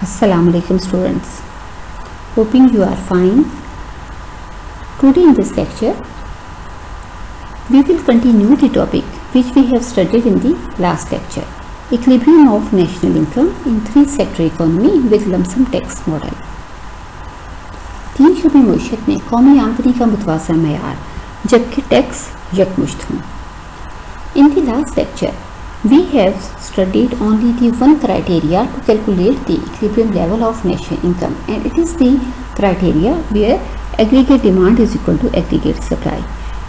Assalamualaikum students. Hoping you are fine. Today in this lecture we will continue the topic which we have studied in the last lecture, equilibrium of national income in three sector economy with lump sum tax model. तीन शूबी मईशत में कौमी आमदनी का मुतवाज़ा मयार जबकि tax यकमुश्त हों. In the last lecture we have studied only the one criteria to calculate the equilibrium level of national income, and it is the criteria where aggregate demand is equal to aggregate supply.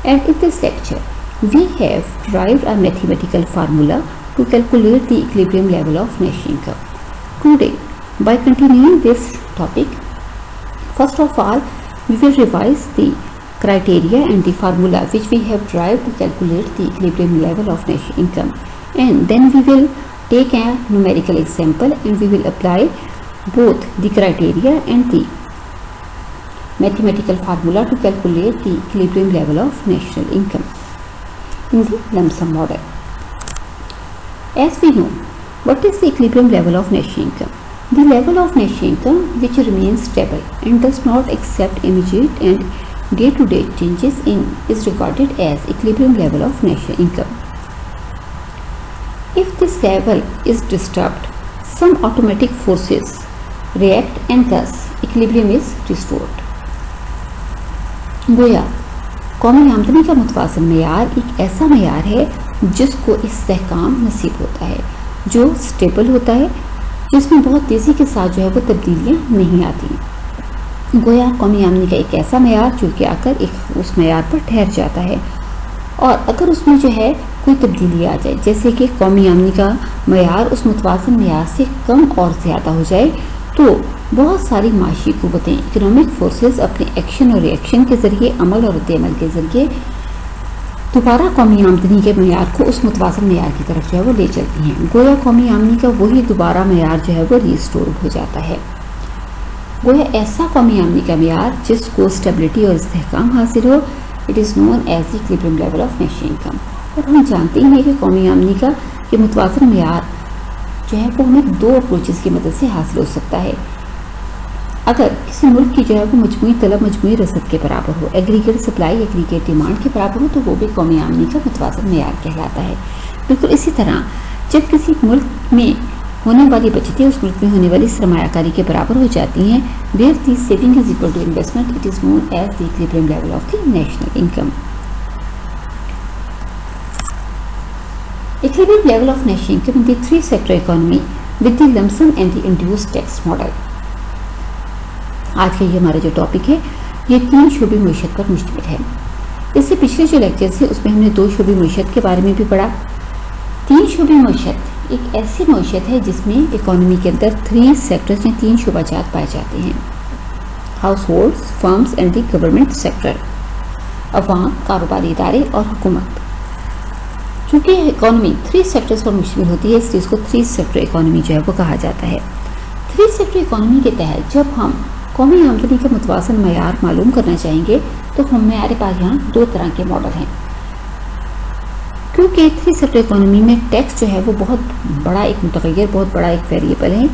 And in this lecture we have derived a mathematical formula to calculate the equilibrium level of national income. Today, by continuing this topic, first of all we will revise the criteria and the formula which we have derived to calculate the equilibrium level of national income, and then we will take a numerical example and we will apply both the criteria and the mathematical formula to calculate the equilibrium level of national income in the lump sum model. As we know, what is the equilibrium level of national income? The level of national income which remains stable and does not accept immediate and day-to-day changes is regarded as equilibrium level of national income. If this level is disturbed, some automatic forces react and thus equilibrium is restored. गोया कौमी आमदनी का मुतवाज़न मेयार एक ऐसा मेयार है जिसको इस्तेहकाम नसीब होता है, जो स्टेबल होता है, जिसमें बहुत तेज़ी के साथ जो है वो तब्दीलियाँ नहीं आती. गोया कौमी आमदनी का एक ऐसा मेयार जो कि आकर एक उस मेयार पर ठहर जाता है, और अगर उसमें जो है कोई तब्दीली आ जाए, जैसे कि कौमी आमदनी का मेयार उस मुतवाज़न मेयार से कम और ज़्यादा हो जाए, तो बहुत सारी माशी कुव्वतें इकोनॉमिक फोर्सेस अपने एक्शन और रिएक्शन के ज़रिए, अमल और रद्द-ए-अमल के ज़रिए दोबारा कौमी आमदनी के मेयार को उस मुतवाज़न मेयार की तरफ जो है वो ले चलती हैं. गोया कौमी आमदनी का वही दोबारा मेयार जो है वो रिस्टोर हो जाता है. गोया ऐसा कौमी आमदनी का मेयार जिसको स्टेबिलिटी और इस्तेहकाम हासिल हो, it is known as the equilibrium level of national income. और हम जानते हैं कि कौमी आमदनी का ये मुतवाज़न मेयार जो है वो हमें दो अप्रोचेस की मदद से हासिल हो सकता है. अगर किसी मुल्क की जो है वो मजमूई तलब मजमूई रसद के बराबर हो, एग्रीगेट सप्लाई एग्रीगेट डिमांड के बराबर हो, तो वो भी कौमी आमदनी का मुतवाज़न मेयार कहलाता है. बिल्कुल इसी तरह जब किसी मुल्क में होने वाली बचतें उस मुल्क में होने वाली सरमायाकारी के बराबर हो जाती हैं, where the saving is equal to investment, it is known as the equilibrium level of the national income. Equilibrium level of national income in the three sector economy with the lump sum and the induced tax model. आज का ये हमारा जो topic है ये तीन शोबी मईशत पर मुश्तमिल है. इससे पिछले जो लेक्चर्स है उसमें हमने दो शोबी मईशत के बारे में भी पढ़ा. तीन शोबी मईशत एक ऐसी मईशत है जिसमें इकोनॉमी के अंदर थ्री सेक्टर्स में तीन शोबाजात पाए जाते हैं: house holds, firms and the government sector, अवाम, कारोबारी इदारे और हुकूमत. चूँकि इकोनॉमी थ्री सेक्टर्स पर मुश्तमिल होती है, इसलिए इसको थ्री सेक्टर इकोनॉमी जो है वो कहा जाता है. थ्री सेक्टर इकोनॉमी के तहत जब हम कौमी आमदनी का मुतवाज़न मयार मालूम करना चाहेंगे तो हमारे पास यहाँ दो तरह के मॉडल हैं. क्योंकि थ्री सेक्टर इकोनॉमी में टैक्स जो है वो बहुत बड़ा एक मुतग़य्यर, बहुत बड़ा एक वेरिएबल है,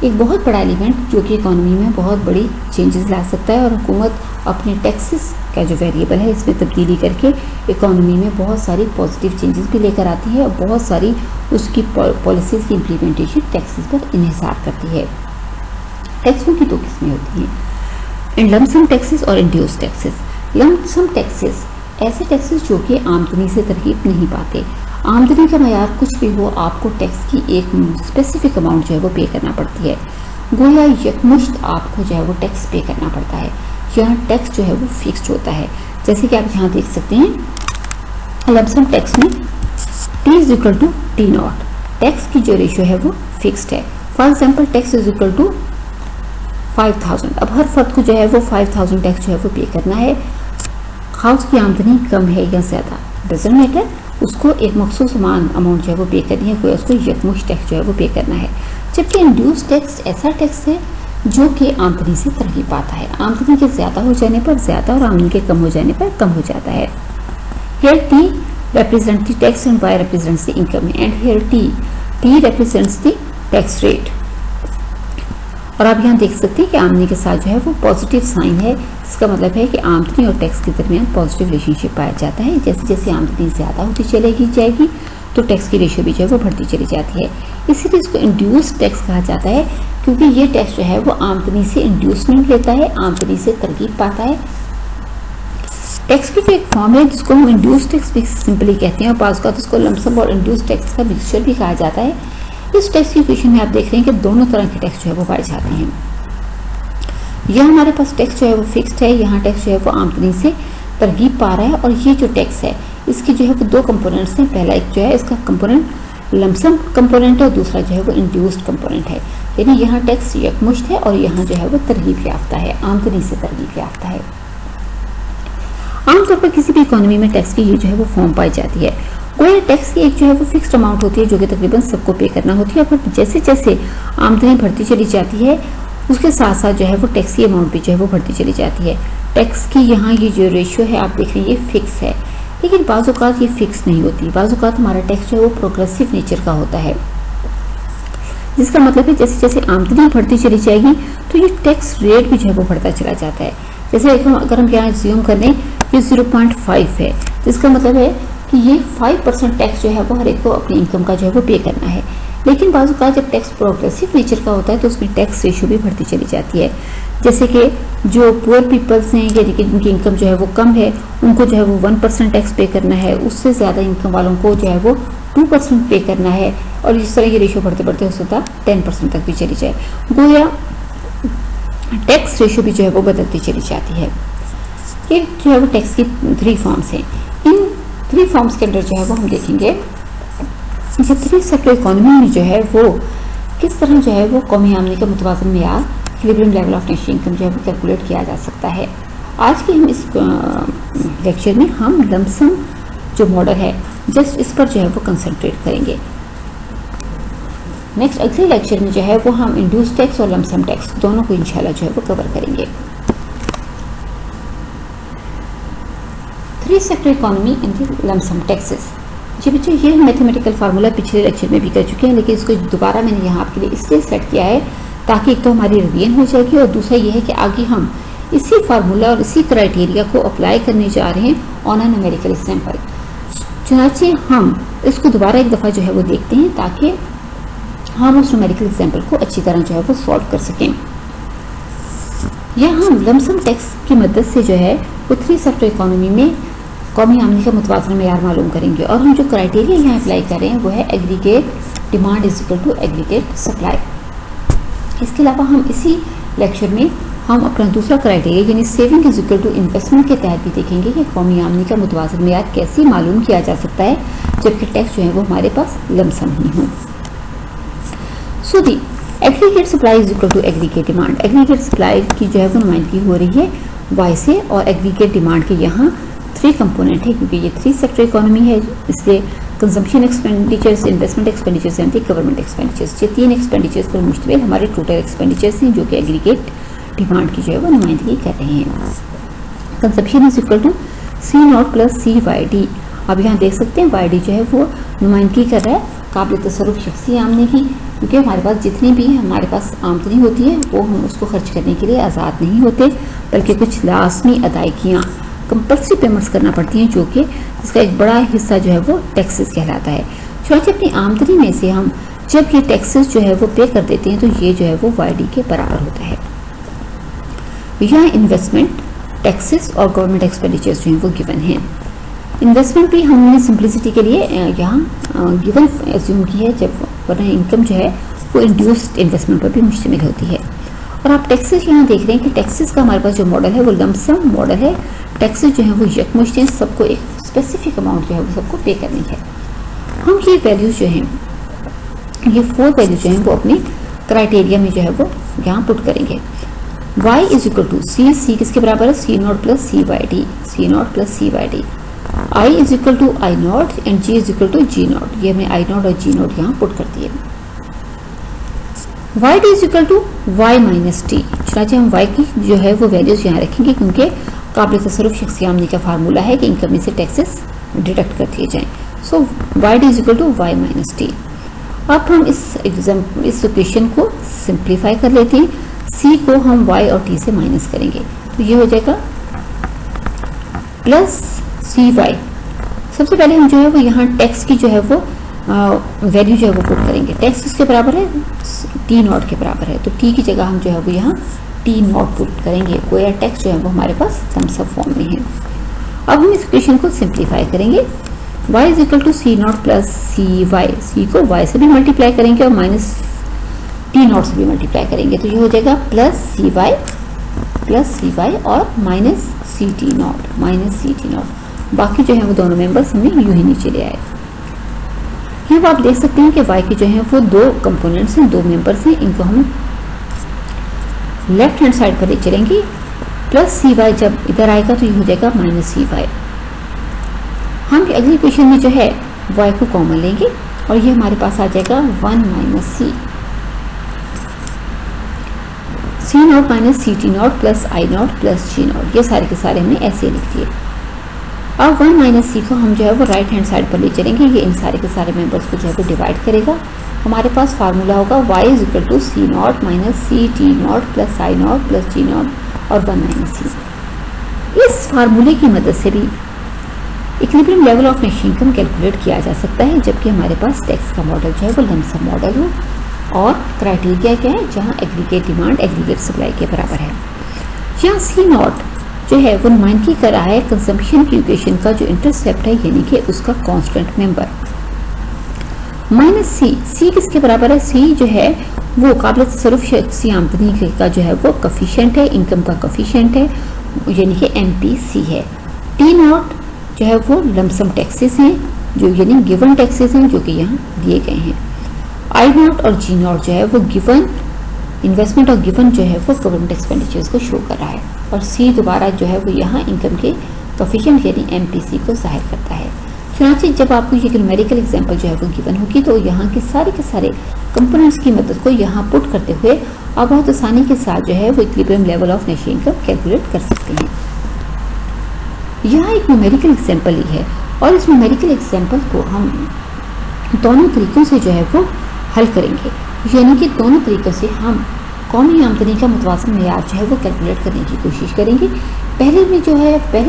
एक बहुत बड़ा एलिमेंट जो कि इकोनॉमी में बहुत बड़ी चेंजेस ला सकता है, और हुकूमत अपने टैक्सेस का जो वेरिएबल है इसमें तब्दीली करके इकोनॉमी में बहुत सारी पॉजिटिव चेंजेस भी लेकर आती है और बहुत सारी उसकी पॉलिसीज़ की इम्प्लीमेंटेशन टैक्सेस पर इन्हिसार करती है. टैक्सों की दो किस्में होती हैं: लम्प सम टैक्सेस और induced taxes. Lump sum taxes ऐसे टैक्सेस जो कि आमदनी से तरकीब नहीं पाते. आमदनी का मयार कुछ भी हो, आपको टैक्स की एक स्पेसिफिक अमाउंट जो है वो पे करना पड़ती है. गोया यकमुश्त आपको जो है वो टैक्स पे करना पड़ता है. यहाँ टैक्स जो है वो फिक्स्ड होता है. जैसे कि आप यहाँ देख सकते हैं लम्प सम टैक्स में T is equal to T0. Tax की जो रेशियो है वो फिक्स्ड है. For example tax is equal to 5000. अब हर फर्द को जो है वो 5000 टैक्स जो है वो पे करना है. हाउस की आमदनी कम है या ज़्यादा डजंट मैटर, उसको एक मखसूस अमाउंट जो है वो पे करनी है, कोई उसको यकमुश्त टैक्स जो है वो पे करना है. जबकि इंड्यूस टैक्स ऐसा टैक्स है जो कि आमदनी से तरकीब पाता है. आमदनी के ज़्यादा हो जाने पर ज़्यादा और आमदनी के कम हो जाने पर कम हो जाता है. Here T represents the tax and Y represents the income, and here T represents the tax rate. और आप यहाँ देख सकते हैं कि आमदनी के साथ जो है वो पॉजिटिव साइन है, इसका मतलब है कि आमदनी और टैक्स के दरमियान पॉजिटिव रिलेशनशिप पाया जाता है। जैसे जैसे आमदनी ज़्यादा होती चलेगी जाएगी तो टैक्स की रेशियो भी जो है वो बढ़ती चली जाती है। इसीलिए इसको इंड्यूस टैक्स कहा जाता है, क्योंकि ये टैक्स जो है वो आमदनी से इंड्यूसमेंट लेता है, आमदनी से तरगीब पाता है। टैक्स की जो एक फॉर्म है जिसको हम इंड्यूस टैक्स भी सिंपली कहते हैं, और पास का तो इसको लमसम और इंड्यूस टैक्स का मिक्सचर भी कहा जाता है। इस टैक्स की इक्वेशन में आप देख रहे हैं कि दोनों तरह के टैक्स जो है वो पाए जाते हैं। यह हमारे पास टैक्स जो है वो फिक्स्ड है, यहाँ टैक्स जो है वो आमदनी से तरगीब पा रहा है, और ये जो टैक्स है इसके जो है वो दो कंपोनेंट्स हैं। पहला एक जो है इसका कंपोनेंट लमसम कंपोनेंट है और दूसरा जो है वो इंड्यूस्ड कंपोनेंट है। यानी यहाँ टैक्स यकमुश्त है और यहाँ जो है वो तरगीब याफ्ता है, आमदनी से तरगीब याफ्ता है। आमतौर पर किसी भी इकोनॉमी में टैक्स की ये जो है वो फॉर्म पाई जाती है। कोई टैक्स की एक जो है वो फिक्स्ड अमाउंट होती है जो कि तकरीबन सबको पे करना होती है, और जैसे जैसे आमदनी बढ़ती चली जाती है उसके साथ साथ जो है वो टैक्स की अमाउंट भी जो है वो बढ़ती चली जाती है। टैक्स की यहाँ ये जो रेशियो है आप देख रहे हैं ये फिक्स है, लेकिन बाज़ औक़ात ये फिक्स नहीं होती। बाज़ औक़ात हमारा टैक्स जो है वो प्रोग्रेसिव नेचर का होता है, जिसका मतलब है जैसे जैसे आमदनी बढ़ती चली जाएगी तो ये टैक्स रेट भी जो है वो बढ़ता चला जाता है। जैसे अगर हम यहाँ ज्यूम कर लें ये 0.5 है, जिसका मतलब है कि ये 5% टैक्स जो है वो हर एक को अपनी इनकम का जो है वो पे करना है। लेकिन बाज़ औक़ात जब टैक्स प्रोग्रेसिव नेचर का होता है तो उसमें टैक्स रेशियो भी बढ़ती चली जाती है। जैसे कि जो पुअर पीपल्स हैं यानी कि जिनकी इनकम जो है वो कम है उनको जो है वो 1% टैक्स पे करना है, उससे ज़्यादा इनकम वालों को जो है वो 2% पे करना है, और इस तरह ये रेशियो बढ़ते बढ़ते हो सकता 10% तक भी चली जाए। गोया टैक्स रेशियो भी जो है वो बदलती चली जाती है। ये जो है वो टैक्स की 3 फॉर्म्स हैं। इन 3 फॉर्म्स के अंदर जो है वो हम देखेंगे कि 3 सेक्टर इकोनॉमी में जो है वो किस तरह जो है वो कौमी आमदनी का मुतवाज़िन मेयार equilibrium level of national income जो है वो कैलकुलेट किया जा सकता है। आज के हम इस लेक्चर में हम लमसम जो मॉडल है जस्ट इस पर जो है वो कंसंट्रेट करेंगे। नेक्स्ट अगले लेक्चर में जो है वो हम इंड्यूस टैक्स और लमसम टैक्स दोनों को इंशाल्लाह जो है वो कवर करेंगे। 3 sector economy and lump sum taxes. जी बच्चों ये मैथमेटिकल फार्मूला पिछले लेक्चर में भी कर चुके हैं, लेकिन इसको दोबारा मैंने यहाँ आपके लिए इसलिए सेट किया है ताकि एक तो हमारी रिवीजन हो जाएगी और दूसरा ये है कि आगे हम इसी फार्मूला और इसी क्राइटेरिया को अप्लाई करने जा रहे हैं ऑन अ न्यूमेरिकल एग्जाम्पल। चुनाचे हम इसको दोबारा एक दफ़ा जो है वो देखते हैं ताकि हम उस न्यूमेरिकल एग्जाम्पल को अच्छी तरह जो है वो सॉल्व कर सकें। यहाँ हम लमसम टैक्स की मदद से जो है वो 3 सेक्टर इकोनॉमी में कौमी आमदनी का मुतवाज़िन मेयार मालूम करेंगे, और हम जो क्राइटेरिया यहाँ अप्लाई कर रहे हैं वो है aggregate demand is equal to aggregate supply. इसके अलावा हम इसी लेक्चर में हम अपना दूसरा क्राइटेरिया यानी saving is equal to investment के तहत भी देखेंगे कि कौमी आमदनी का मुतवाज़िन मेयार कैसे मालूम किया जा सकता है जबकि टैक्स जो है वो हमारे पास लमसम ही हो। So the aggregate supply is equal to aggregate demand. Aggregate supply की जो है वो नुमाइंदगी हो रही है वाई से, और एग्रीगेट डिमांड के यहाँ 3 कंपोनेंट है क्योंकि ये 3 सेक्टर इकोनॉमी है, इसलिए consumption expenditures, investment expenditures and government expenditures, ये 3 एक्सपेंडिचर्स पर मुश्तमिल हमारे टोटल एक्सपेंडिचर्स हैं जो कि एग्रीगेट डिमांड की जो है वो नुमाइंदगी कर रहे हैं। Consumption is equal to C0 plus CYD। अब यहाँ देख सकते हैं YD जो है वो नुमाइंदगी कर रहा है काबिल तसर्रुफ शख्सी आमदनी की, क्योंकि हमारे पास जितनी भी हमारे पास आमदनी होती है वो हम उसको खर्च करने के लिए आज़ाद नहीं होते, बल्कि कुछ लाजमी अदायगियाँ कंपल्सरी पेमेंट्स करना पड़ती हैं जो कि इसका एक बड़ा हिस्सा जो है वो टैक्सेस कहलाता है। चुनांचे अपनी आमदनी में से हम जब ये टैक्सेस जो है वो पे कर देते हैं तो ये जो है वो YD के बराबर होता है। यहाँ इन्वेस्टमेंट, टैक्सेस और गवर्नमेंट एक्सपेंडिचर्स जो हैं वो गिवन हैं। इन्वेस्टमेंट भी हमने सिंप्लिसिटी के लिए यहाँ गिवन एज्यूम की है, जब वरना इनकम जो है वो इंड्यूस्ड इन्वेस्टमेंट पर भी मुश्तमिल होती है। और आप टैक्सेस यहाँ देख रहे हैं कि टैक्सेस का हमारे पास जो मॉडल है वो लमसम मॉडल है। टैक्सेस जो है वो यकमुश्त हैं, सबको एक स्पेसिफिक अमाउंट जो है वो सबको पे करनी है। हम ये वैल्यूज जो हैं, ये 4 वैल्यूज जो हैं वो अपने क्राइटेरिया में जो है वो यहाँ पुट करेंगे। y is equal to C किसके बराबर है C0 plus CYD, C0 plus CYD। I is equal to I0 and G is equal to G0, ये हमने I0 और G0 यहाँ पुट कर दिए। YD is equal to Y minus T. चुनांचे हम Y की जो है वो वैल्यूज यहाँ रखेंगे क्योंकि काबिल तसर्रुफ शख्सी आमदनी का फार्मूला है कि इनकम में से टैक्सेस डिडक्ट कर दिए जाएँ। So YD is equal to Y minus T. अब हम इस इक्वेशन को सिंप्लीफाई कर लेते हैं सी को हम वाई और टी से माइनस करेंगे तो ये हो जाएगा प्लस सी वाई। सबसे पहले हम जो है वो यहाँ टैक्स की जो है वो वैल्यू जो है वो पुट करेंगे। टैक्स किसके बराबर है, टी नॉट के बराबर है, तो टी की जगह हम जो है वो यहाँ टी नॉट पुट करेंगे। कोई टैक्स जो है वो हमारे पास थम्स अप फॉर्म में है। अब हम इस इक्वेशन को सिंप्लीफाई करेंगे। y is equal to C not plus C Y, C को y से भी मल्टीप्लाई करेंगे और माइनस टी नॉट से भी मल्टीप्लाई करेंगे तो ये हो जाएगा प्लस सी वाई और माइनस सी टी नॉट। बाकी जो है वो दोनों मेंबर्स हमें यूं ही नीचे ले आए। यहाँ आप देख सकते हैं कि y के जो है वो दो कंपोनेंट्स हैं, दो मेंबर्स हैं, इनको हम लेफ्ट हैंड साइड पर ले चलेंगे। प्लस सी वाई जब इधर आएगा तो ये हो जाएगा माइनस सी वाई। हम अगली इक्वेशन में जो है y को कॉमन लेंगे और ये हमारे पास आ जाएगा 1 minus C not minus C T not plus I not plus G not. ये सारे के सारे हमने ऐसे लिख दिए। अब 1 माइनस सी को हम जो है वो राइट हैंड साइड पर ले चलेंगे। ये इन सारे के सारे मेंबर्स को जो है वो डिवाइड करेगा। हमारे पास फार्मूला होगा y is equal to C not minus C T not plus I not plus G not और 1 माइनस सी। इस फार्मूले की मदद से भी equilibrium level of net income calculate किया जा सकता है, जबकि हमारे पास टैक्स का मॉडल जो है वो लंप सम मॉडल हो और क्राइटेरिया क्या है, जहां एग्रीगेट डिमांड एग्रीगेट सप्लाई के बराबर है। यहाँ सी नॉट जो है वो नुमाइंदगी कर रहा है कंजम्पशन की इक्वेशन का जो इंटरसेप्ट है, यानी कि उसका कांस्टेंट मेंबर। माइनस सी किसके बराबर है, सी जो है वो काबिल तसर्रुफ शख्सी आमदनी का जो है वो कफिशिएंट है, इनकम का कफिशिएंट है, यानी कि MPC है। टी नॉट जो है वो लमसम टैक्सेस हैं, जो यानी गिवन टैक्सेस हैं जो कि यहाँ दिए गए हैं। आई नॉट और जी नॉट जो है वो गिवन इन्वेस्टमेंट और गिवन जो है वो गवर्नमेंट एक्सपेंडिचर्स को शो कर रहा है। और सी दोबारा जो है वो यहाँ इनकम के कफिशिएंट यानी MPC को जाहिर करता है। चुनांचे जब आपको ये न्यूमेरिकल एग्जांपल जो है वो गिवन होगी तो यहाँ के सारे कंपोनेंट्स की मदद को यहाँ पुट करते हुए आप बहुत आसानी के साथ जो है वो equilibrium level of net income calculate कर सकते हैं। यहाँ एक न्यूमेरिकल एग्जांपल ही है और इस न्यूमेरिकल एग्जांपल को हम दोनों तरीकों से जो है वो हल करेंगे, यानी कि दोनों तरीकों से हम कौमी आमदनी का मुतवाज़िन मेयार जो है वो कैलकुलेट करने की कोशिश करेंगे। पहले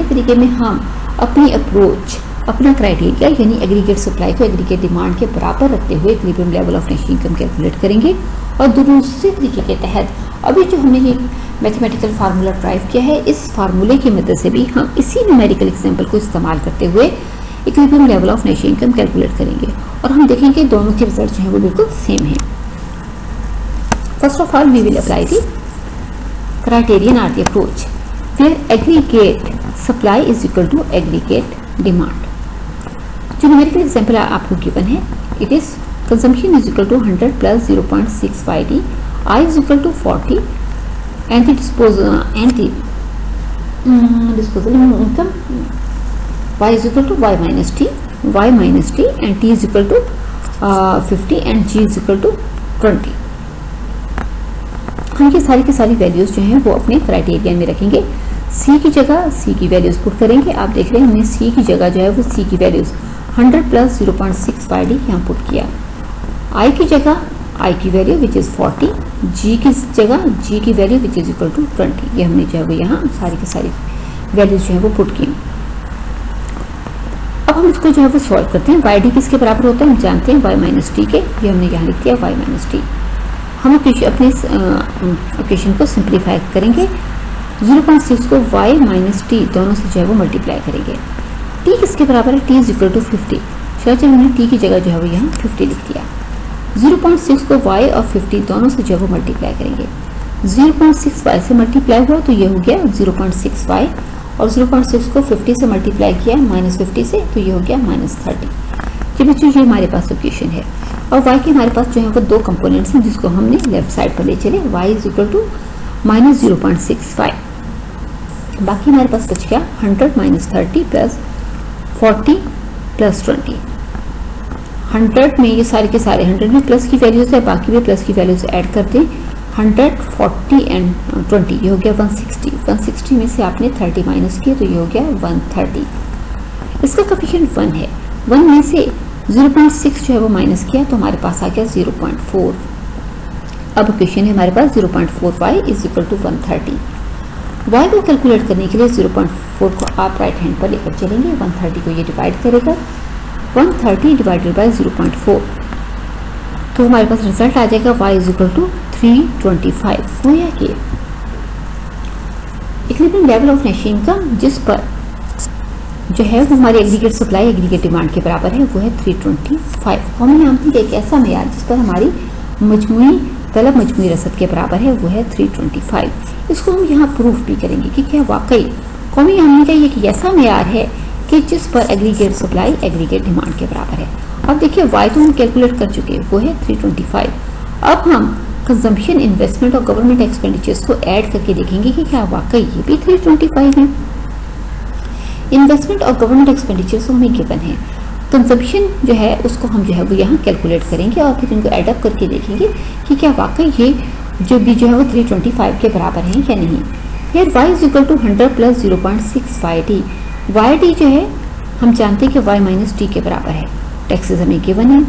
तरीके में हम अपनी अप्रोच, अपना क्राइटेरिया यानी एग्रीगेट सप्लाई को एग्रीगेट डिमांड के बराबर रखते हुए equilibrium level of net income calculate करेंगे। और दूसरे तरीके के तहत अभी जो हमने ये मैथमेटिकल फार्मूला ड्राइव किया है, इस फार्मूले की मदद से भी हम इसी न्यूमेरिकल एग्जांपल को इस्तेमाल करते हुए equilibrium level of net income calculate करेंगे और हम देखेंगे दोनों के रिजल्ट जो है वो बिल्कुल सेम है। First of all we will apply the criterion or the approach where aggregate supply is equal to aggregate demand. जो न्यूमेरिकल एग्जांपल आपको गिवन है, it is consumption is equal to 100 plus 0.65 D, I is equal to 40 and the disposal income y is equal to y minus t and t is equal to 50 and g is equal to 20। हम ये सारी की सारी values जो हैं वो अपने criteria में रखेंगे। c की जगह c की वैल्यूज पुट करेंगे। आप देख रहे हैं हमने c की जगह जो है वो c की वैल्यूज 100 प्लस 0.65 डी यहाँ पुट किया। i की जगह i की वैल्यू विच इज 40, g की जगह g की value which is equal to 20। ये हमने जो है वो यहाँ सारी की सारी वैल्यूज जो है वो पुट की। अब हम इसको जो है वो सॉल्व करते हैं। y d किसके बराबर होता है हम जानते हैं, y माइनस टी के। ये हमने यहाँ लिख दिया y माइनस टी। हम अपने इक्वेशन को सिंप्लीफाई करेंगे। 0.6 को y माइनस टी दोनों से जो है वो मल्टीप्लाई करेंगे। t किसके बराबर है, t इज इक्वल टू 50। चलो हमने t की जगह जो है वो यहाँ 50 लिख दिया। 0.6 को y और 50 दोनों से जो है वो मल्टीप्लाई करेंगे। 0.6 y से मल्टीप्लाई हुआ तो ये हो गया 0.6y और 0.6 को 50 से मल्टीप्लाई किया माइनस 50 से तो ये हो गया माइनस 30। ये बच्चों ये हमारे पास इक्वेशन है और y के हमारे पास जो है वो दो कंपोनेंट्स हैं जिसको हमने लेफ्ट साइड पर ले चले। y is equal to minus 0.65, बाकी हमारे पास बच गया 100 माइनस 30 प्लस 40 प्लस 20। 100 में ये सारे के सारे 100 में प्लस की वैल्यूज है, बाकी भी प्लस की वैल्यूज ऐड कर दें। 100 40 एंड 20 ये हो गया 160। 160 में से आपने 30 माइनस किया तो ये हो गया 130। इसका कोफिशिएंट 1 है। 1 में से 0.6 जो है वो माइनस किया तो हमारे पास आ गया 0.4। अब क्वेश्चन है हमारे पास 0.4y is equal to 130। y को कैलकुलेट करने के लिए 0.4 को आप राइट हैंड पर लेकर चलेंगे, 130 को ये डिवाइड करेगा, 130 डिवाइडेड बाय 0.4, तो हमारे पास रिजल्ट आ जाएगा y इज इक्वल टू 325। वो या कि equilibrium level of net income जिस पर जो है वो हमारी एग्रीगेट सप्लाई एग्रीगेट डिमांड के बराबर है, वो है 325। कॉमन आमदनी का एक ऐसा मेयार जिस पर हमारी मजमूई तलब मजमूई रसद के बराबर है, वो है 325। इसको हम यहाँ प्रूफ भी करेंगे कि क्या वाकई कौमी आमदनी का एक ऐसा मेयार है कि जिस पर एग्रीगेट सप्लाई एग्रीगेट डिमांड के बराबर है। अब देखिए वाई तो हम कैलकुलेट कर चुके हैं, वो है 325। अब हम कंजम्पशन, इन्वेस्टमेंट और गवर्नमेंट एक्सपेंडिचर्स को ऐड करके देखेंगे कि क्या वाकई ये भी 325 है। इन्वेस्टमेंट और गवर्नमेंट एक्सपेंडिचर्स तो हमें गिवन है, कंजम्पशन जो है उसको हम जो है वो यहाँ कैलकुलेट करेंगे और फिर इनको एडअप करके देखेंगे कि क्या वाकई ये जो भी जो है वो 325 के बराबर है या नहीं। फिर y is equal to 100 plus 0.6 YD जो है हम जानते हैं कि y माइनस टी के बराबर है, टैक्सेस हमें गिवन है,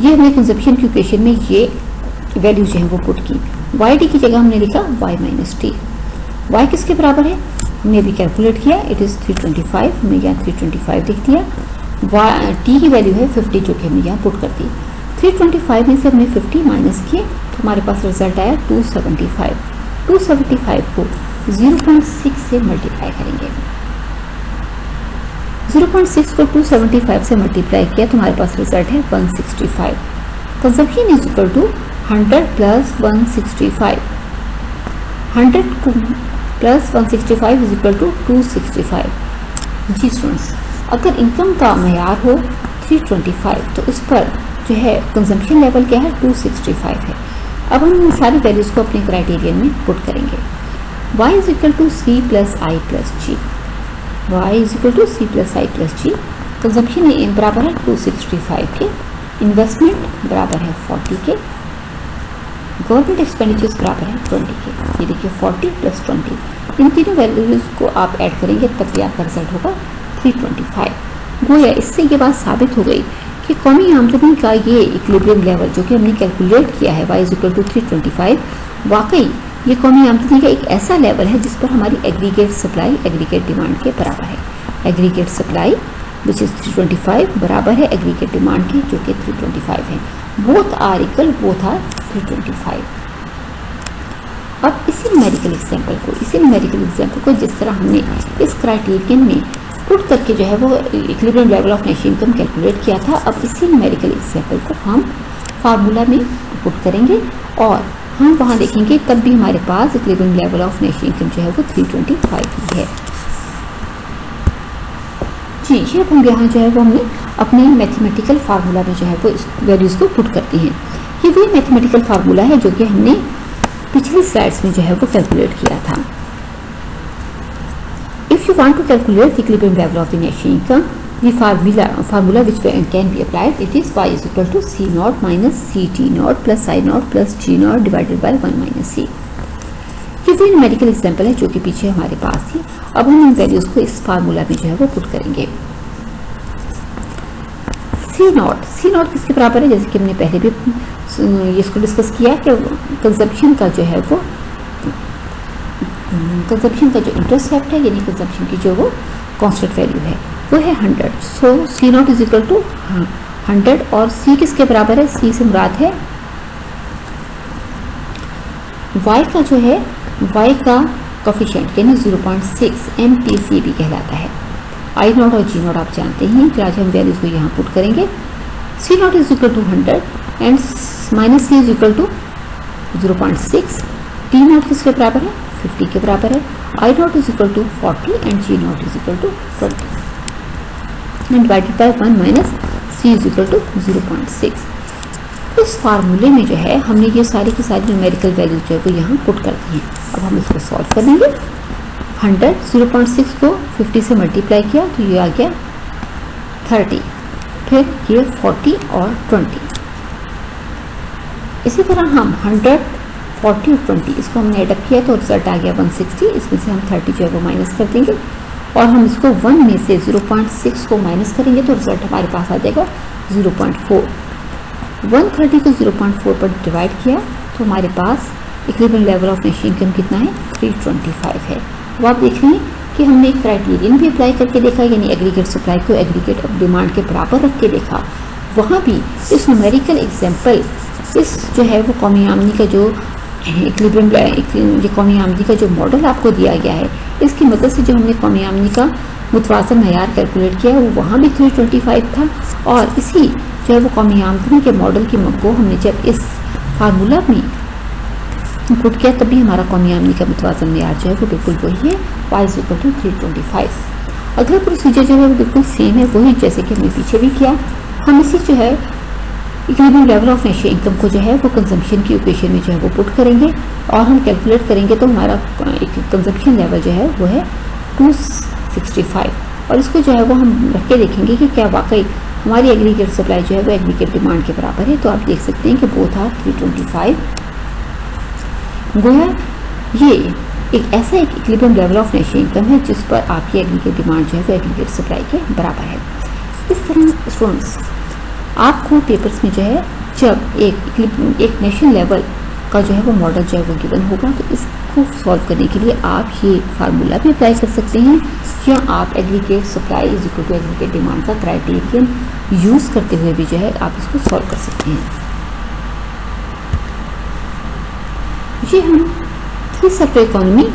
ये हमने कंजम्पशन की इक्वेशन में ये वैल्यू जो है वो पुट की, YD की जगह हमने लिखा y माइनस टी। y किसके बराबर है हमने भी कैलकुलेट किया, इट इज़ 325, हमने यहाँ 325 लिख दिया, टी की वैल्यू है 50 जो कि हमने यहाँ पुट कर दी। 325 में से हमने 50 माइनस किए तो हमारे पास रिजल्ट आया 275। 275 को 0.6 से मल्टीप्लाई करेंगे, 0.6 को 275 से मल्टीप्लाई किया तो हमारे पास रिजल्ट है 165। Consumption is equal to 100 plus 165, 100 plus 165 is equal to 265। जी स्टूडेंट्स, अगर इनकम का मयार हो 325 तो उस पर जो है कंजम्पशन लेवल क्या है 265 है। अब हम इन सारी वैल्यूज़ को अपने क्राइटेरियन में पुट करेंगे। y is equal to C plus I plus G, y is equal to C plus I plus G. Consumption बराबर है 265 के, इन्वेस्टमेंट बराबर है 40 के, गवर्नमेंट एक्सपेंडिचर्स बराबर है 20 के। ये देखिए 40 प्लस 20, इन तीनों वैल्यूज़ को आप ऐड करेंगे तब भी आपका रिजल्ट होगा 325। गोया इससे ये बात साबित हो गई कि कौमी आमदनी का ये इक्विलिब्रियम लेवल जो कि हमने कैलकुलेट किया है y इज इक्वल टू 325, वाकई ये कौमी आमदनी का एक ऐसा लेवल है जिस पर हमारी एग्रीगेट सप्लाई एग्रीगेट डिमांड के बराबर है। एग्रीगेट सप्लाई विच इज 325 बराबर है एग्रीगेट डिमांड के जो कि 325 है। Both are equal, both are 325। अब इसी न्यूमेरिकल एग्जाम्पल को जिस तरह हमने इस क्राइटेरियन में पुट करके जो है वो equilibrium level of net income calculate किया था, अब इसी न्यूमेरिकल एग्जाम्पल को हम फार्मूला में पुट करेंगे और हम वहाँ देखेंगे तब भी हमारे पास equilibrium level of net income जो है वो 325 ही है। जी, ये हम यहाँ जो है वो हमने अपने मैथमेटिकल फार्मूला में जो है वो इस वैल्यूज़ को पुट करते हैं। ये वही मैथमेटिकल फार्मूला है जो कि हमने पिछली स्लाइड्स में जो है वो कैलकुलेट किया था। If you want to calculate the equilibrium level of the net income, the formula which can be applied, it is y is equal to c naught minus ct naught plus I naught plus g naught divided by 1 minus c। ये वही numerical example है जो कि पीछे हमारे पास थी। अब हम इन वैल्यूज को इस फार्मूला में जो है वो पुट करेंगे। सी नॉट किसके बराबर है, जैसे कि हमने पहले भी इसको डिस्कस किया कि कंजम्पशन का जो है वो कंजम्पशन का जो इंटरसेप्ट है यानी कंजम्पशन की जो वो कांस्टेंट वैल्यू है वो है 100। सो सी नॉट इज इक्वल टू 100 और सी किसके बराबर है, सी से मुराद है y का जो है y का कोफिशिएंट यानी 0.6 MPC भी कहलाता है। आई नॉट और जी नॉट आप जानते हैं, फिर आज हम वैल्यूज को यहाँ पुट करेंगे। C nought is equal to 100 and minus C is equal to 0.6। T nought किसके बराबर है, 50 के बराबर है। I nought is equal to 40 and G nought is equal to 20 and divided by 1 minus C is equal to 0.6। इस फार्मूले में जो है हमने ये सारी की सारी न्यूमेरिकल वैल्यूज जो है वो यहाँ पुट कर दी हैं। अब हम इसको सॉल्व कर लेंगे। 100 0.6 को 50 से मल्टीप्लाई किया तो ये आ गया 30, फिर ये 40 और 20। इसी तरह हम 100 40 और 20 इसको हमने एडअप किया तो रिजल्ट आ गया 160। इसमें से हम 30 जो है वो माइनस कर देंगे और हम इसको 1 में से 0.6 को माइनस करेंगे तो रिजल्ट हमारे पास आ जाएगा 0.4। 130 को 0.4 पर डिवाइड किया तो हमारे पास equilibrium level of national income कितना है, 325 है। अब आप देख रहे हैं कि हमने एक क्राइटेरियन भी अप्लाई करके देखा, यानी एग्रीगेट सप्लाई को एग्रीगेट डिमांड के बराबर रख के देखा। वहाँ भी इस न्यूमेरिकल एग्जाम्पल, इस जो है वो कौमी आमदनी का जो इक्विलिब्रियम कौमी आमदनी का जो मॉडल आपको दिया गया है, इसकी मदद से जो हमने कौमी आमदनी का मुतवाज़न मयार कैलकुलेट किया है वो वहाँ भी 325 था, और इसी जो है वो कौमी आमदनी के मॉडल की को हमने जब इस फार्मूला में पुट किया तब भी हमारा कौमी आमदनी का मुतवाज़न मयार जो है वो बिल्कुल वही है, y = 325। अगला प्रोसीजर जो है वो बिल्कुल सेम है, वही जैसे कि हमने पीछे भी किया। हम इसी जो है equilibrium level of national income को जो है वो कंजम्पशन की इक्वेशन में जो है वो पुट करेंगे और हम कैलकुलेट करेंगे, तो हमारा कंजम्पशन लेवल जो है वो है 265, और इसको जो है वो हम रख के देखेंगे कि क्या वाकई हमारी एग्रीगेट सप्लाई जो है वो एग्रीगेट डिमांड के बराबर है। तो आप देख सकते हैं कि बोथ आर 325। गोया ये एक ऐसा एक equilibrium level of national income है जिस पर आपकी एग्रीगेट डिमांड जो है वो एग्रीगेट सप्लाई के बराबर है। इस तरह स्टूडेंट्स आपको पेपर्स में जो है जब एक नेशनल लेवल का जो है वो मॉडल जो है वो गिवन होगा, तो इसको सॉल्व करने के लिए आप ये फार्मूला भी अप्लाई कर सकते हैं, या आप aggregate supply is equal to aggregate demand का क्राइटेरियन यूज़ करते हुए भी जो है आप इसको सॉल्व कर सकते हैं। ये हम three sector economy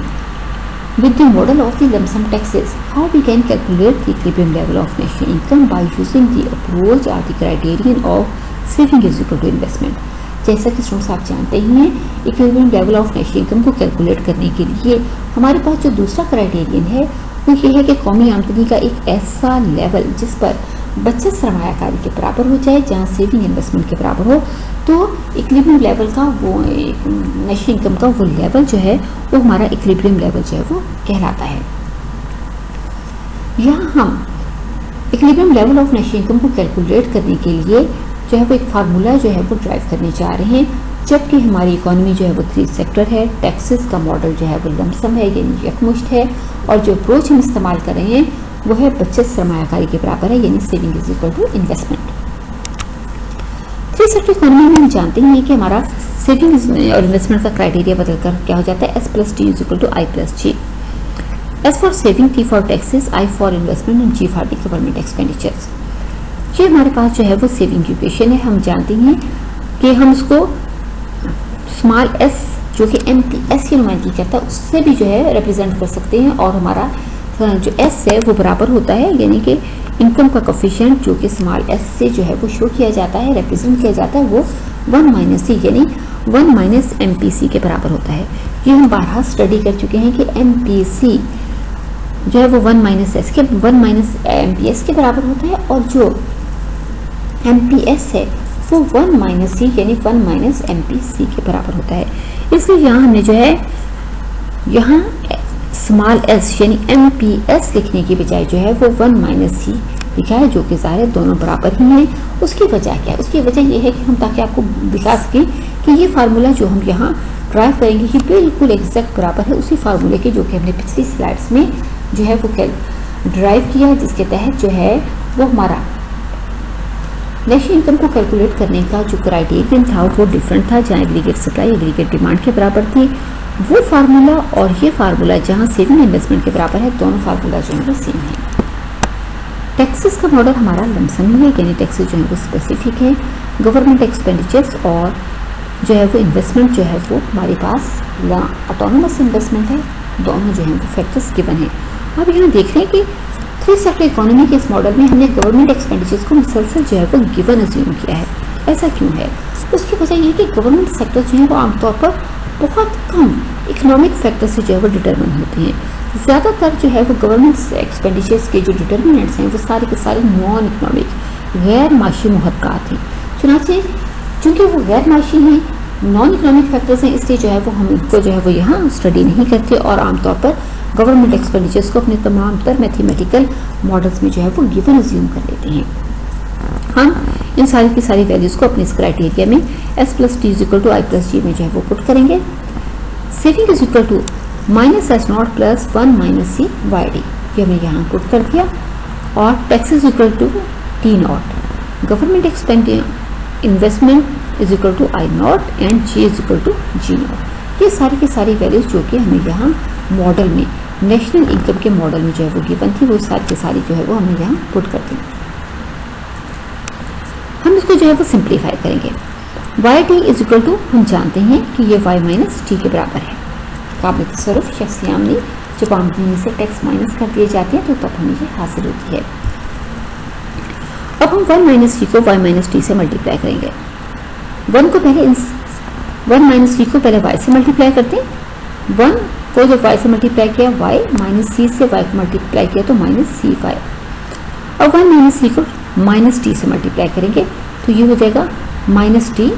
with the model of the lump sum taxes, how we can calculate the equilibrium level of national income by using the approach or the criterion of saving is equal to investment। जैसा कि students आप जानते ही हैं, equilibrium level of national income को calculate करने के लिए हमारे पास जो दूसरा क्राइटेरियन है वो ये है कि कौमी आमदनी का एक ऐसा लेवल जिस पर बचत सरमायाकारी के बराबर हो जाए, जहाँ सेविंग इन्वेस्टमेंट के बराबर हो, तो इक्विलिब्रियम लेवल का वो नेशनल इनकम का वो लेवल जो है वो हमारा इक्विलिब्रियम लेवल जो है वो कहलाता है। यहाँ हम equilibrium level of national income को कैलकुलेट करने के लिए जो है वो एक फार्मूला जो है वो ड्राइव करने जा रहे हैं, जबकि हमारी इकोनॉमी जो है वो थ्री सेक्टर है, टैक्सेस का मॉडल जो है वो लंप सम है यानी यकमुश्त है, और जो अप्रोच हम इस्तेमाल कर रहे हैं वो है बचत सरमायाकारी के बराबर है यानी saving is equal to investment. Three sector economy में हम जानते हैं कि हमारा सेविंग और इन्वेस्टमेंट का क्राइटेरिया बदलकर क्या हो जाता है, S+T is equal to I+G। S for saving, T for taxes, I for investment and G for the government expenditures. ये हमारे पास जो है वो सेविंग की इक्वेशन है। हम जानते हैं कि हम उसको स्मॉल s जो कि MPS की नुमाइंदगी करता है उससे भी जो है रिप्रेजेंट कर सकते हैं, और हमारा जो s है वो बराबर होता है, यानी कि इनकम का कोफिशिएंट जो कि स्मॉल s से जो है वो शो किया जाता है, रिप्रेजेंट किया जाता है, वो 1 - c यानी 1 - MPC के बराबर होता है। ये हम बारहा स्टडी कर चुके हैं कि MPC जो है वो 1 - s के 1 - MPS के बराबर होता है, और जो MPS है वो 1 - c यानी 1 - MPC के बराबर होता है। इसलिए यहाँ हमने जो है यहाँ स्मॉल s यानी MPS लिखने की बजाय जो है वो 1 - c लिखा है, जो कि ज़ाहिर है दोनों बराबर ही हैं। उसकी वजह क्या है? उसकी वजह ये है कि हम ताकि आपको दिखा सकें कि ये फार्मूला जो हम यहाँ ड्राइव करेंगे कि बिल्कुल एग्जैक्ट बराबर है उसी फार्मूले के जो कि हमने पिछली स्लाइड्स में जो है वो ड्राइव किया है, जिसके तहत जो है वो हमारा नेशनल इनकम को कैलकुलेट करने का जो क्राइटेरियन था वो डिफरेंट था, जहाँ एग्रीगेट सप्लाई एग्रीगेट डिमांड के बराबर थी वो फार्मूला, और ये फार्मूला जहाँ सेविंग इन्वेस्टमेंट के बराबर है, दोनों फार्मूला जो है वो सेम है। टैक्सेस का मॉडल हमारा लंप सम ही है, यानी टैक्सेस जो है वो स्पेसिफिक है, गवर्नमेंट एक्सपेंडिचर्स और जो है वो इन्वेस्टमेंट जो है वो हमारे पास ऑटोनोमस इन्वेस्टमेंट है, दोनों जो है वो फैक्टर्स गिवन है। अब यहाँ देख रहे हैं कि थ्री सेक्टर इकोनॉमी के इस मॉडल में हमने गवर्नमेंट एक्सपेंडिचर्स को मुसलसल जो है वो गिवन अज्यूम किया है। ऐसा क्यों है? उसकी वजह यह है कि गवर्नमेंट सेक्टर जो है वो आमतौर पर बहुत कम इकोनॉमिक फैक्टर से जो है वो डिटरमिन होते हैं। ज़्यादातर जो है वो गवर्नमेंट एक्सपेंडिचर्स के जो डिटर्मिनेंट्स हैं वो सारे के सारे नॉन इकोनॉमिक गैर माशी मुहक्कात हैं। चुनाचे चूँकि वो गैर माशी हैं, नॉन इकोनॉमिक फैक्टर्स हैं, इसलिए जो है वो हम इनको जो है वो यहाँ स्टडी नहीं करते और आमतौर पर गवर्नमेंट एक्सपेंडिचर्स को अपने तमाम तर मैथमेटिकल मॉडल्स में जो है वो गिवन अज्यूम कर लेते हैं। हम इन सारी की सारी वैल्यूज़ को अपने इस क्राइटेरिया में S+T is equal to I+G में जो है वो पुट करेंगे। Saving is equal to -S0 + 1 - c YD, ये हमने यहाँ पुट कर दिया, और tax is equal to T0, government investment is equal to I not and G is equal to G not. ये सारी की सारी वैल्यूज जो कि हमें यहाँ मॉडल में, नेशनल इनकम के मॉडल में जो है वो गिवन थी, वो सारी की सारी जो है वो हमने यहाँ पुट कर दी। हम इसको जो है वो सिंप्लीफाई करेंगे। Y T is equal to, हम जानते हैं कि ये वाई माइनस टी के बराबर है। काबिल तसर्रुफ शख्सियाम ने जब आमदनी से टैक्स माइनस कर दिए जाते हैं तो तब हमें ये हासिल होती है। अब हम 1 माइनस टी को y माइनस टी से मल्टीप्लाई करेंगे। 1 को पहले 1 माइनस टी को पहले y से मल्टीप्लाई करते हैं। 1 को जब y से मल्टीप्लाई किया, y माइनस सी से y को मल्टीप्लाई किया तो माइनस सी वाई। अब 1 माइनस सी को माइनस टी से मल्टीप्लाई करेंगे तो ये हो जाएगा माइनस टी,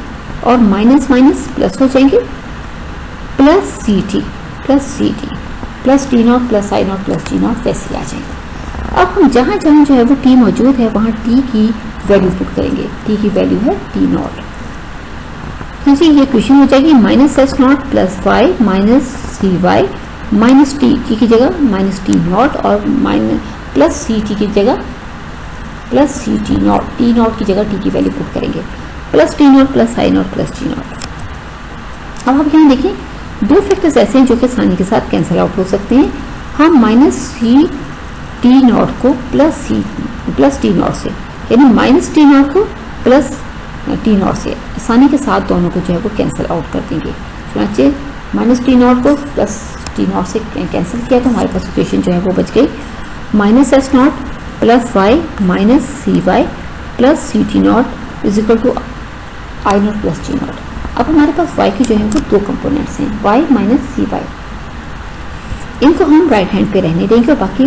और माइनस माइनस प्लस हो जाएंगे, plus C T plus T not plus I not plus G not वैसे आ जाएगा। अब हम जहाँ जहाँ जो है वो टी मौजूद है वहाँ टी की वैल्यू पुट करेंगे। टी की वैल्यू है टी नॉट। जी ये इक्वेशन हो जाएगी minus S not plus Y minus C Y minus T की जगह माइनस टी नॉट, और माइनस प्लस सी टी की जगह प्लस सी टी नॉट की जगह टी की वैल्यू पुट करेंगे, plus T not plus I not plus G not. अब आप यहाँ देखिए दो फैक्टर्स ऐसे हैं जो कि आसानी के साथ कैंसिल आउट हो सकते हैं। हम माइनस सी टी नॉट को प्लस टी नॉट से, यानी माइनस टी नॉट को प्लस टी नॉट से आसानी के साथ दोनों को जो है वो कैंसिल आउट कर देंगे। चुनाचे माइनस टी नॉट को प्लस टी नॉट से कैंसिल किया तो हमारे पास इक्वेशन जो है वो बच गई minus S not plus Y minus C Y plus C T not is equal to I not plus G not. अब हमारे पास y के जो है वो दो कंपोनेंट्स हैं, y माइनस सी वाई। इनको हम राइट हैंड पे रहने देंगे और बाकी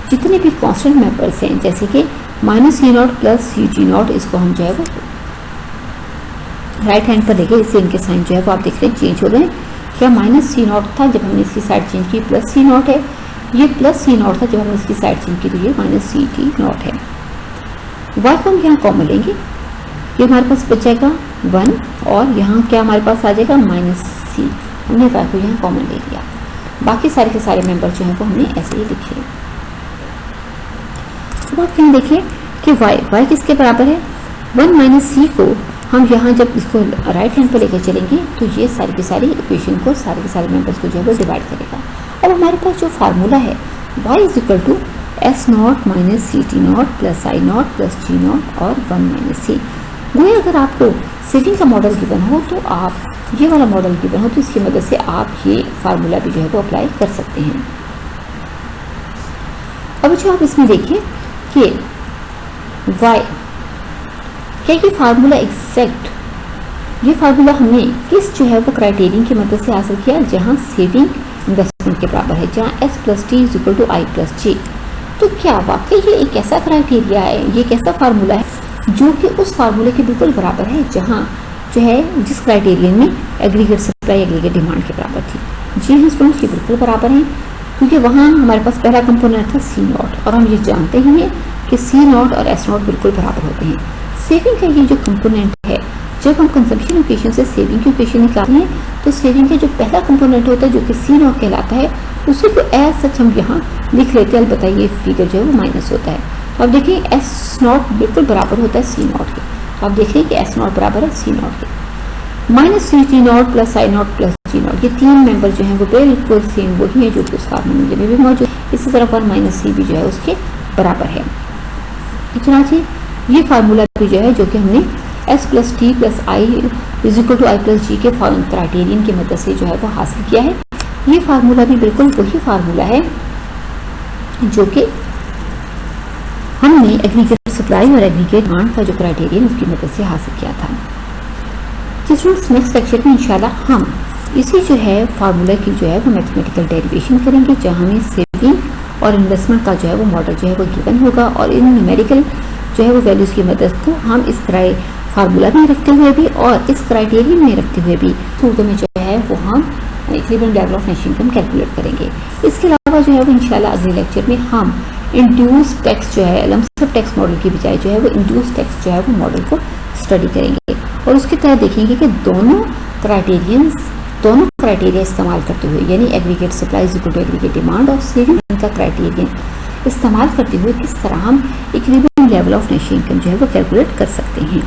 जितने भी कांस्टेंट मेंबर्स हैं जैसे कि minus C not plus C G not, इसको हम जो है वो राइट हैंड पर देंगे। इससे इनके साइन जो है वो आप देख रहे हैं चेंज हो रहे हैं। क्या माइनस सी नॉट था जब हमने इसकी साइड चेंज की, प्लस सी नॉट है। ये प्लस सी नॉट था जब हमने इसकी साइड चेंज की तो ये माइनस सी टी नॉट है। y को हम यहाँ कॉमन लेंगे, ये हमारे पास बच जाएगा 1, और यहाँ क्या हमारे पास आ जाएगा माइनस सी। हमने y को यहाँ कॉमन ले लिया। बाकी सारे के सारे मेंबर जो हैं वो हमने ऐसे ही लिखे। अब आप यहाँ देखिए कि y किसके बराबर है, 1 माइनस सी को हम यहाँ जब इसको राइट हैंड पर लेकर चलेंगे तो ये सारी की सारी इक्वेशन को, सारे के सारे मेंबर्स को जो है वो डिवाइड करेगा। अब हमारे पास जो फार्मूला है y is equal to S not minus C T not plus I not plus G not और 1 माइनस सी। वही अगर आपको सेविंग का मॉडल गिवन हो तो आप ये वाला मॉडल गिवन हो तो इसकी मदद से आप ये फार्मूला भी जो है वो अप्लाई कर सकते हैं। अब जो आप इसमें देखिए कि y, क्या ये फार्मूला एग्जैक्ट, ये फार्मूला हमने किस जो है वो क्राइटेरियन की मदद से हासिल किया, जहाँ सेविंग इन्वेस्टमेंट के बराबर है, जहाँ S plus T is equal to I plus G. तो क्या वाकई ये एक ऐसा क्राइटेरिया है, ये एक ऐसा फार्मूला है जो कि उस फार्मूले के बिल्कुल बराबर है जहाँ जो है जिस क्राइटेरियन में एग्रीगेट सप्लाई एग्रीगेट डिमांड के बराबर थी। जी हाँ स्टूडेंट्स, ये बिल्कुल बराबर हैं क्योंकि वहाँ हमारे पास पहला कंपोनेंट था सी नॉट, और हम ये जानते ही हैं कि सी नॉट और एस नॉट बिल्कुल बराबर होते हैं। सेविंग का ये जो कंपोनेंट है, जब हम कंजम्पशन इक्वेशन से सेविंग की इक्वेशन निकालते हैं तो सेविंग का जो पहला कंपोनेंट होता है जो कि सी नॉट कहलाता है, उसी को एज सच हम यहाँ लिख लेते हैं। अलबत्ता ये फिगर जो है वो माइनस होता है। तो आप देखिए एस नॉट बिल्कुल बराबर होता है सी नॉट के। तो आप देखिए कि एस नॉट बराबर है सी नॉट के। Minus C T not plus I not plus G not, ये तीन मेंबर जो हैं वो बिल्कुल सेम वही है जो कि उस फार्मूले में भी मौजूद। इसी तरह 1 माइनस सी भी जो है उसके बराबर है। चुनाचे ये फार्मूला भी जो है जो कि हमने S plus T plus I is equal to I plus G के क्राइटेरियन की मदद से जो है वो हासिल किया है। ये फार्मूला भी बिल्कुल वही फार्मूला है जो कि हमने एग्रीगेट सप्लाई और एग्रीगेट डिमांड का जो क्राइटेरियन उसकी मदद से हासिल किया था। स्टूडेंट्स नेक्स्ट लेक्चर में इंशाल्लाह हम इसी जो है फार्मूला की जो है वो मैथमेटिकल डेरिवेशन करेंगे, जहाँ हमें सेविंग और इन्वेस्टमेंट का जो है वो मॉडल जो है वो गिवन होगा, और इन न्यूमेरिकल जो है वो वैल्यूज़ की मदद को हम इस फार्मूला में रखते हुए भी और इस क्राइटेरियन में रखते हुए भी सूरतों में जो है वो हम equilibrium level of national income calculate करेंगे। इसके अलावा जो है वो इंशाल्लाह अगले लेक्चर में हम इंड्यूस टैक्स जो है लमसम टैक्स मॉडल की बजाय जो है वो इंड्यूस टैक्स जो है वो मॉडल को स्टडी करेंगे, और उसके तहत देखेंगे कि दोनों क्राइटेरिया इस्तेमाल करते हुए, यानी aggregate supply is equal to aggregate demand और सेविंग का क्राइटेरियन इस्तेमाल करते हुए किस तरह हम equilibrium level of national income जो है वो कैलकुलेट कर सकते हैं।